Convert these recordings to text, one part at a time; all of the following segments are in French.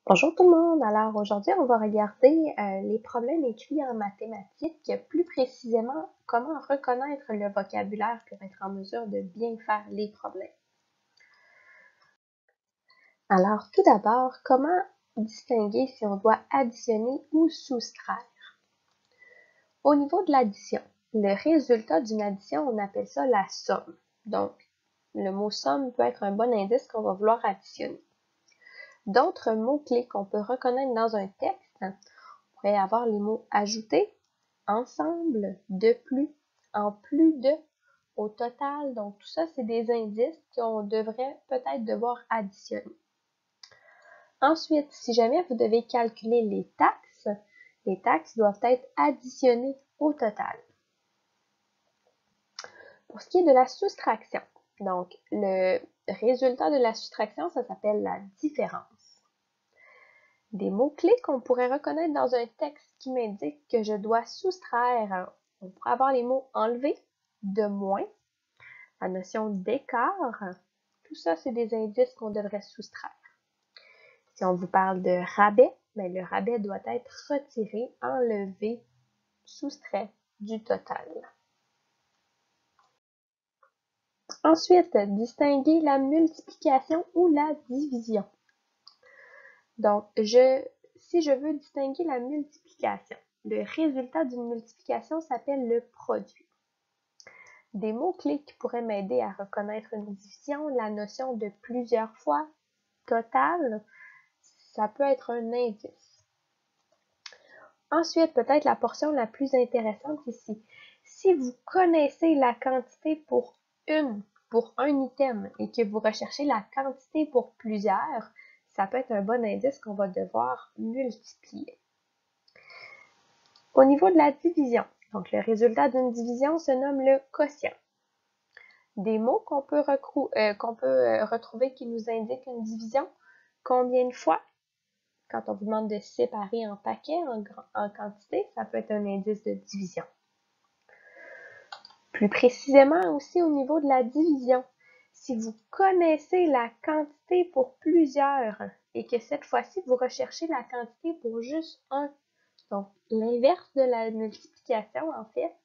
Bonjour tout le monde! Alors aujourd'hui, on va regarder les problèmes écrits en mathématiques, plus précisément comment reconnaître le vocabulaire pour être en mesure de bien faire les problèmes. Alors tout d'abord, comment distinguer si on doit additionner ou soustraire? Au niveau de l'addition, le résultat d'une addition, on appelle ça la somme. Donc, le mot somme peut être un bon indice qu'on va vouloir additionner. D'autres mots-clés qu'on peut reconnaître dans un texte, on pourrait avoir les mots ajouter, ensemble, de plus, en plus de, au total. Donc tout ça, c'est des indices qu'on devrait peut-être devoir additionner. Ensuite, si jamais vous devez calculer les taxes doivent être additionnées au total. Pour ce qui est de la soustraction, donc le résultat de la soustraction, ça s'appelle la différence. Des mots-clés qu'on pourrait reconnaître dans un texte qui m'indique que je dois soustraire. On pourrait avoir les mots enlever, de moins, la notion d'écart. Tout ça, c'est des indices qu'on devrait soustraire. Si on vous parle de rabais, le rabais doit être retiré, enlevé, soustrait du total. Ensuite, distinguer la multiplication ou la division. Donc, si je veux distinguer la multiplication, le résultat d'une multiplication s'appelle le produit. Des mots-clés qui pourraient m'aider à reconnaître une division, la notion de plusieurs fois, total, ça peut être un indice. Ensuite, peut-être la portion la plus intéressante ici. Si vous connaissez la quantité pour un item et que vous recherchez la quantité pour plusieurs, ça peut être un bon indice qu'on va devoir multiplier. Au niveau de la division, donc le résultat d'une division se nomme le quotient. Des mots qu'on peut retrouver qui nous indiquent une division, combien de fois? Quand on vous demande de séparer en paquets, en quantité, ça peut être un indice de division. Plus précisément aussi au niveau de la division, si vous connaissez la quantité pour plusieurs et que cette fois-ci, vous recherchez la quantité pour juste un, donc l'inverse de la multiplication en fait,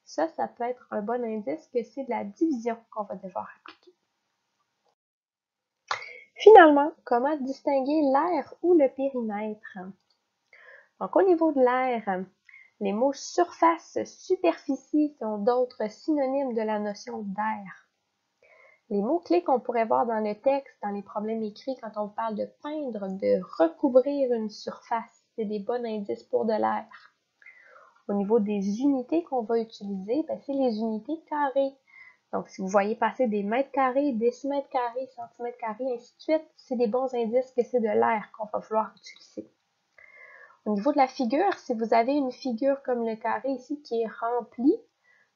ça peut être un bon indice que c'est de la division qu'on va devoir appliquer. Finalement, comment distinguer l'aire ou le périmètre? Donc, au niveau de l'aire, les mots surface, superficie sont d'autres synonymes de la notion d'air. Les mots-clés qu'on pourrait voir dans le texte, dans les problèmes écrits, quand on parle de peindre, de recouvrir une surface, c'est des bons indices pour de l'air. Au niveau des unités qu'on va utiliser, c'est les unités carrées. Donc, si vous voyez passer des mètres carrés, décimètres carrés, centimètres carrés, ainsi de suite, c'est des bons indices que c'est de l'air qu'on va vouloir utiliser. Au niveau de la figure, si vous avez une figure comme le carré ici qui est remplie,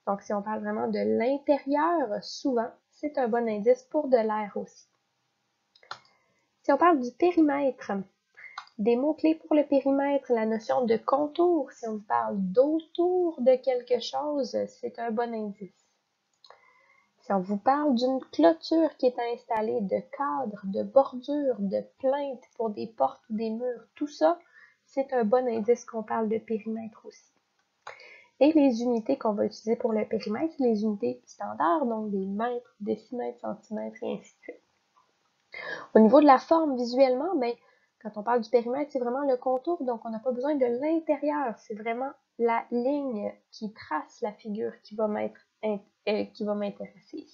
donc si on parle vraiment de l'intérieur, souvent, c'est un bon indice pour de l'air aussi. Si on parle du périmètre, des mots-clés pour le périmètre, la notion de contour, si on parle d'autour de quelque chose, c'est un bon indice. Si on vous parle d'une clôture qui est installée, de cadre, de bordure, de plainte pour des portes ou des murs, tout ça, c'est un bon indice qu'on parle de périmètre aussi. Et les unités qu'on va utiliser pour le périmètre, c'est les unités standards, donc des mètres, décimètres, centimètres et ainsi de suite. Au niveau de la forme, visuellement, quand on parle du périmètre, c'est vraiment le contour, donc on n'a pas besoin de l'intérieur. C'est vraiment la ligne qui trace la figure qui va m'intéresser.